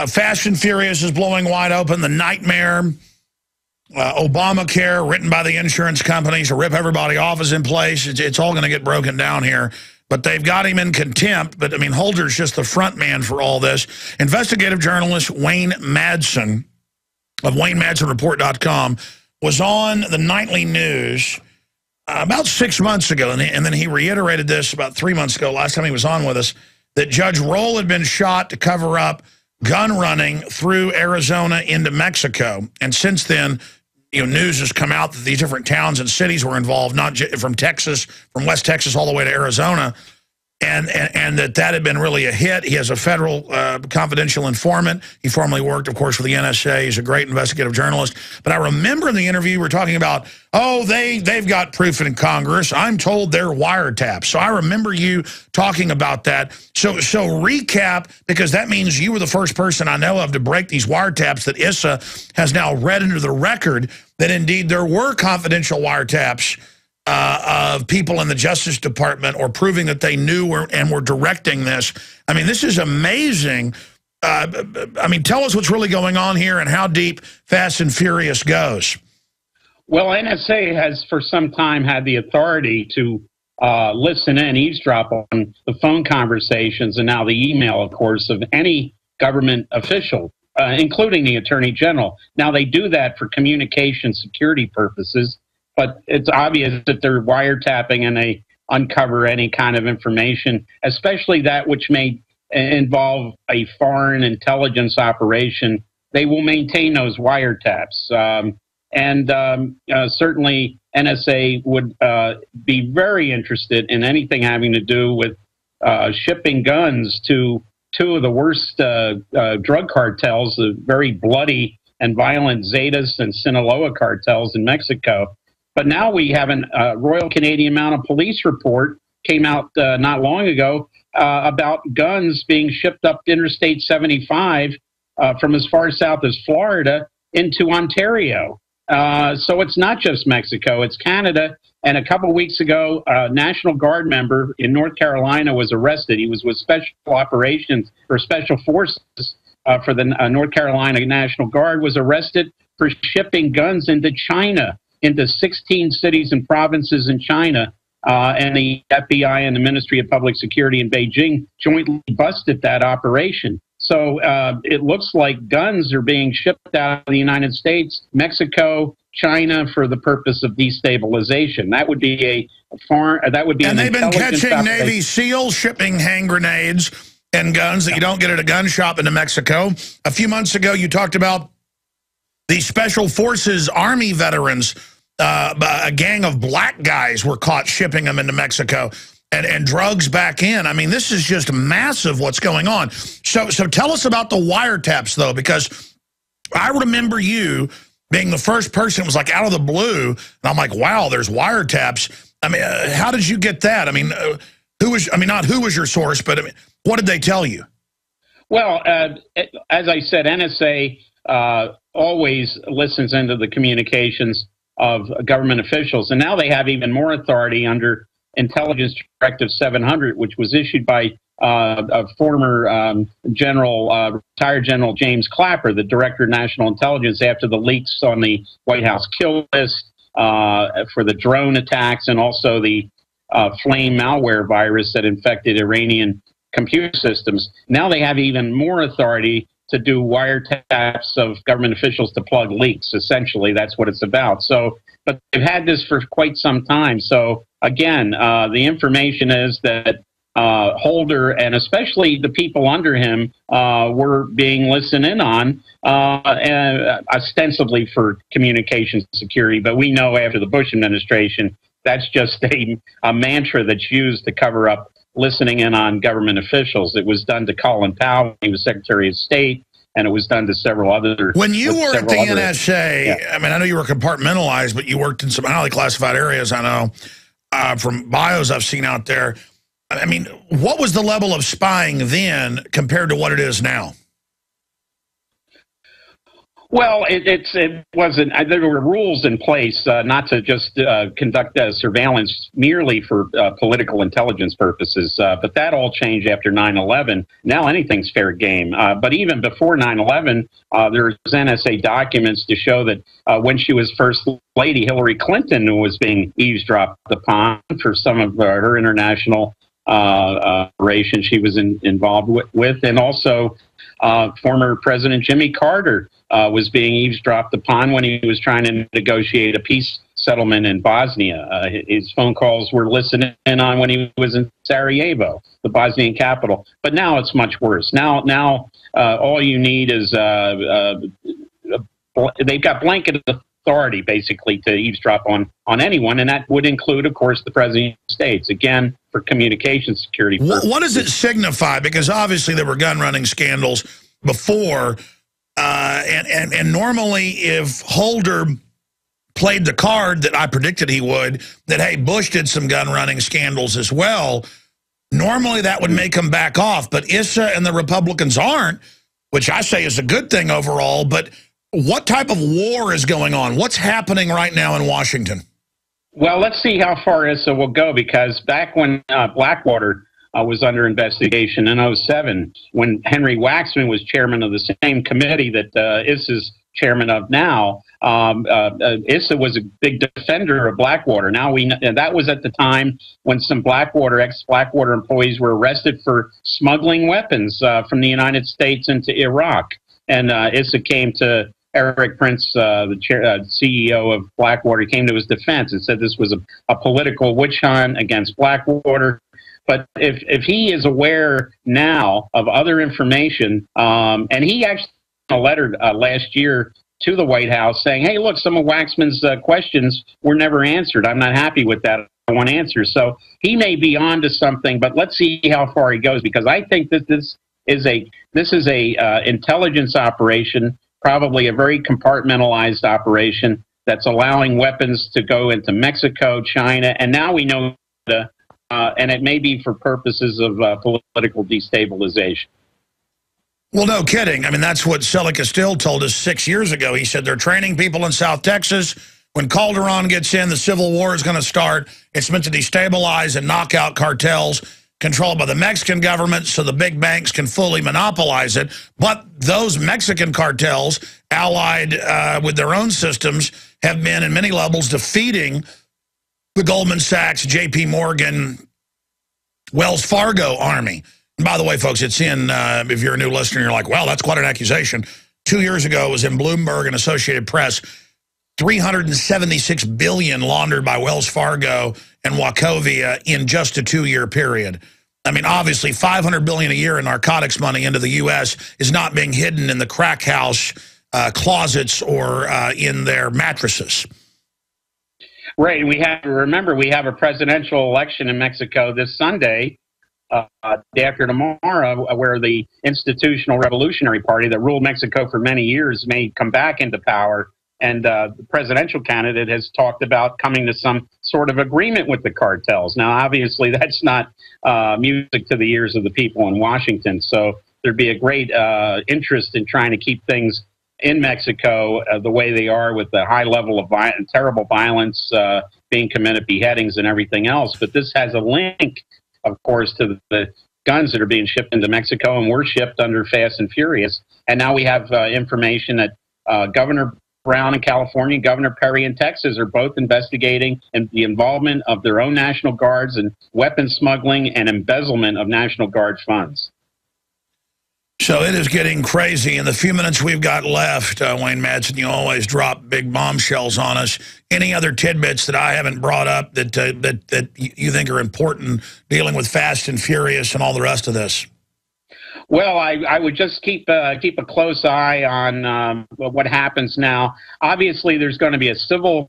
Fast and Furious is blowing wide open. The nightmare, Obamacare, written by the insurance companies to rip everybody off, is in place. It's all going to get broken down here. But they've got him in contempt. But, I mean, Holder's just the front man for all this. Investigative journalist Wayne Madsen of WayneMadsenReport.com was on the nightly news about 6 months ago. And then he reiterated this about 3 months ago, last time he was on with us, that Judge Roll had been shot to cover up gun running through Arizona into Mexico. And since then, news has come out that these different towns and cities were involved, not from Texas, from West Texas all the way to Arizona, and that had been really a hit. He has a federal confidential informant. He formerly worked, of course, for the NSA. He's a great investigative journalist. But I remember in the interview we're talking about, oh, they've got proof in Congress. I'm told they're wiretaps. So I remember you talking about that. So recap, because that means you were the first person I know of to break these wiretaps that Issa has now read into the record that indeed there were confidential wiretaps of people in the Justice Department, or proving that they knew and were directing this. I mean, this is amazing. I mean, tell us what's really going on here and how deep Fast and Furious goes. Well, NSA has for some time had the authority to listen in, eavesdrop on the phone conversations and now the email, of course, of any government official, including the Attorney General. Now, they do that for communication security purposes, but it's obvious that they're wiretapping and they uncover any kind of information, especially that which may involve a foreign intelligence operation. They will maintain those wiretaps. Certainly NSA would be very interested in anything having to do with shipping guns to two of the worst drug cartels, the very bloody and violent Zetas and Sinaloa cartels in Mexico. But now we have a Royal Canadian Mounted Police report came out not long ago about guns being shipped up Interstate 75 from as far south as Florida into Ontario. So it's not just Mexico, it's Canada. And a couple of weeks ago, a National Guard member in North Carolina was arrested. He was with Special Operations or Special Forces for the North Carolina National Guard, was arrested for shipping guns into China, into 16 cities and provinces in China. And the FBI and the Ministry of Public Security in Beijing jointly busted that operation. So it looks like guns are being shipped out of the United States, Mexico, China for the purpose of destabilization. That would be a foreign. That would be. And they've been catching Navy SEALs shipping hand grenades and guns that you don't get at a gun shop into Mexico. A few months ago, you talked about the Special Forces Army veterans. A gang of black guys were caught shipping them into Mexico and drugs back in. I mean, this is just massive what's going on. So tell us about the wiretaps, though, because I remember you being the first person. It was like out of the blue. And I'm like, wow, there's wiretaps. I mean, how did you get that? I mean, not who was your source, but I mean, what did they tell you? Well, as I said, NSA always listens into the communications of government officials. And now they have even more authority under Intelligence Directive 700, which was issued by a former retired General James Clapper, the Director of National Intelligence, after the leaks on the White House kill list for the drone attacks and also the flame malware virus that infected Iranian computer systems. Now they have even more authority to do wiretaps of government officials to plug leaks. Essentially, that's what it's about. So, but they've had this for quite some time. So, again, the information is that Holder and especially the people under him were being listened in on, ostensibly for communications security. But we know after the Bush administration, that's just a mantra that's used to cover up listening in on government officials. It was done to Colin Powell when he was Secretary of State, and it was done to several other... When you were at the NSA, yeah. I mean, I know you were compartmentalized, but you worked in some highly classified areas, I know, from bios I've seen out there. I mean, what was the level of spying then compared to what it is now? Well, it wasn't. There were rules in place not to just conduct surveillance merely for political intelligence purposes. But that all changed after 9/11. Now anything's fair game. But even before 9/11, there's NSA documents to show that when she was First Lady, Hillary Clinton was being eavesdropped upon for some of her international operations she was involved with, and also former President Jimmy Carter was being eavesdropped upon when he was trying to negotiate a peace settlement in Bosnia. His phone calls were listened in on when he was in Sarajevo, the Bosnian capital. But now it's much worse. Now all you need is they've got blanket authority, basically, to eavesdrop on anyone, and that would include, of course, the President of the United States, again, for communication security purposes. What does it signify? Because obviously there were gun-running scandals before, and normally if Holder played the card that I predicted he would, that, hey, Bush did some gun-running scandals as well, normally that would make him back off. But Issa and the Republicans aren't, which I say is a good thing overall. But what type of war is going on? What's happening right now in Washington? Well, let's see how far Issa will go, because back when Blackwater was under investigation in 2007, when Henry Waxman was chairman of the same committee that Issa's chairman of now, Issa was a big defender of Blackwater. Now we know, and that was at the time when some ex-Blackwater employees were arrested for smuggling weapons from the United States into Iraq. And Issa came to Eric Prince, the CEO of Blackwater, came to his defense and said this was a political witch hunt against Blackwater. But if he is aware now of other information, and he actually sent a letter last year to the White House saying, hey, look, some of Waxman's questions were never answered. I'm not happy with that. I want answers. So he may be on to something, but let's see how far he goes, because I think that this is a intelligence operation, probably a very compartmentalized operation that's allowing weapons to go into Mexico, China, and now we know, and it may be for purposes of political destabilization. Well, no kidding. I mean, that's what Selica Still told us 6 years ago. He said they're training people in South Texas. When Calderon gets in, the Civil War is going to start. It's meant to destabilize and knock out cartels controlled by the Mexican government so the big banks can fully monopolize it. But those Mexican cartels, allied with their own systems, have been, in many levels, defeating the Goldman Sachs, J.P. Morgan, Wells Fargo army. And by the way, folks, it's in, if you're a new listener, you're like, well, that's quite an accusation. 2 years ago, it was in Bloomberg and Associated Press, $376 billion laundered by Wells Fargo and Wachovia in just a 2-year period. I mean, obviously, $500 billion a year in narcotics money into the U.S. is not being hidden in the crack house closets or in their mattresses. Right, and we have to remember we have a presidential election in Mexico this Sunday, day after tomorrow, where the Institutional Revolutionary Party that ruled Mexico for many years may come back into power. And the presidential candidate has talked about coming to some sort of agreement with the cartels. Now, obviously, that's not music to the ears of the people in Washington. So there'd be a great interest in trying to keep things in Mexico the way they are, with the high level of terrible violence being committed, beheadings and everything else. But this has a link, of course, to the guns that are being shipped into Mexico and were shipped under Fast and Furious. And now we have information that Governor Brown in California, Governor Perry in Texas are both investigating the involvement of their own National Guards in weapons smuggling and embezzlement of National Guard funds. So it is getting crazy. In the few minutes we've got left, Wayne Madsen, you always drop big bombshells on us. Any other tidbits that I haven't brought up that you think are important dealing with Fast and Furious and all the rest of this? Well, I would just keep a close eye on what happens now. Obviously, there's going to be a civil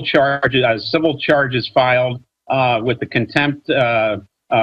charges filed with the contempt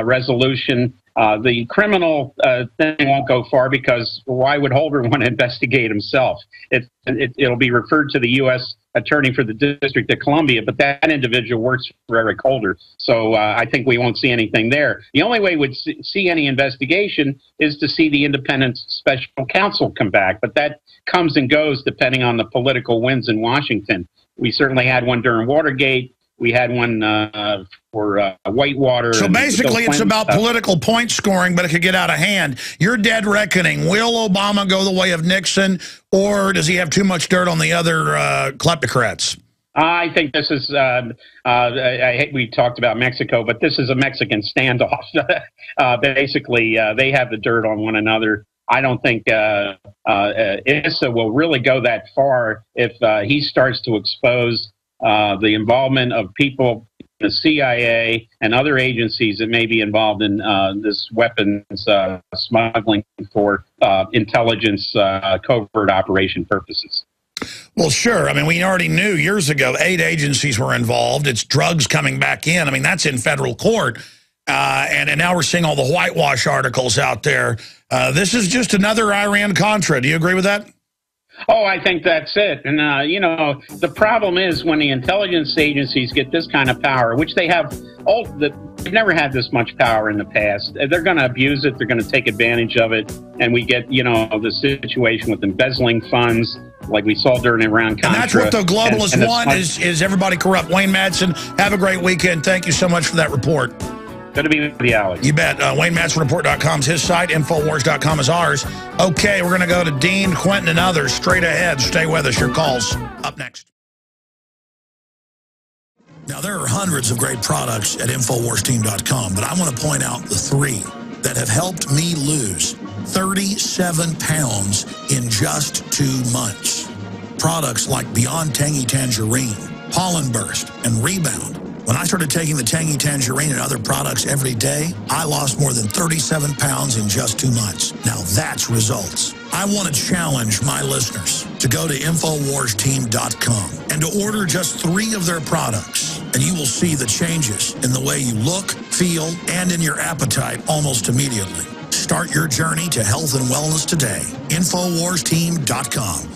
resolution. The criminal thing won't go far, because why would Holder want to investigate himself? It'll be referred to the U.S. attorney for the District of Columbia, but that individual works for Eric Holder. So I think we won't see anything there. The only way we'd see any investigation is to see the independent special counsel come back, but that comes and goes depending on the political winds in Washington. We certainly had one during Watergate. We had one for Whitewater. So basically it's about political point scoring, but it could get out of hand. You're dead reckoning. Will Obama go the way of Nixon, or does he have too much dirt on the other kleptocrats? I think this is, we talked about Mexico, but this is a Mexican standoff. Basically, they have the dirt on one another. I don't think Issa will really go that far if he starts to expose the involvement of people, the CIA and other agencies that may be involved in this weapons smuggling for intelligence covert operation purposes. Well, sure. I mean, we already knew years ago 8 agencies were involved. It's drugs coming back in. I mean, that's in federal court. And now we're seeing all the whitewash articles out there. This is just another Iran-Contra. Do you agree with that? Oh, I think that's it. And, you know, the problem is when the intelligence agencies get this kind of power, which they have, they've never had this much power in the past. They're going to abuse it. They're going to take advantage of it. And we get, you know, the situation with embezzling funds like we saw during Iran-Contra. And that's what the globalists want is everybody corrupt. Wayne Madsen, have a great weekend. Thank you so much for that report. Good to be with you, Alex. You bet. WayneMadsonReport.com is his site. Infowars.com is ours. Okay, we're going to go to Dean, Quentin, and others straight ahead. Stay with us. Your calls up next. Now, there are hundreds of great products at InfoWarsTeam.com, but I want to point out the 3 that have helped me lose 37 pounds in just 2 months. Products like Beyond Tangy Tangerine, Pollen Burst, and Rebound. When I started taking the Tangy Tangerine and other products every day, I lost more than 37 pounds in just 2 months. Now that's results. I want to challenge my listeners to go to InfoWarsTeam.com and to order just 3 of their products, and you will see the changes in the way you look, feel, and in your appetite almost immediately. Start your journey to health and wellness today. InfoWarsTeam.com.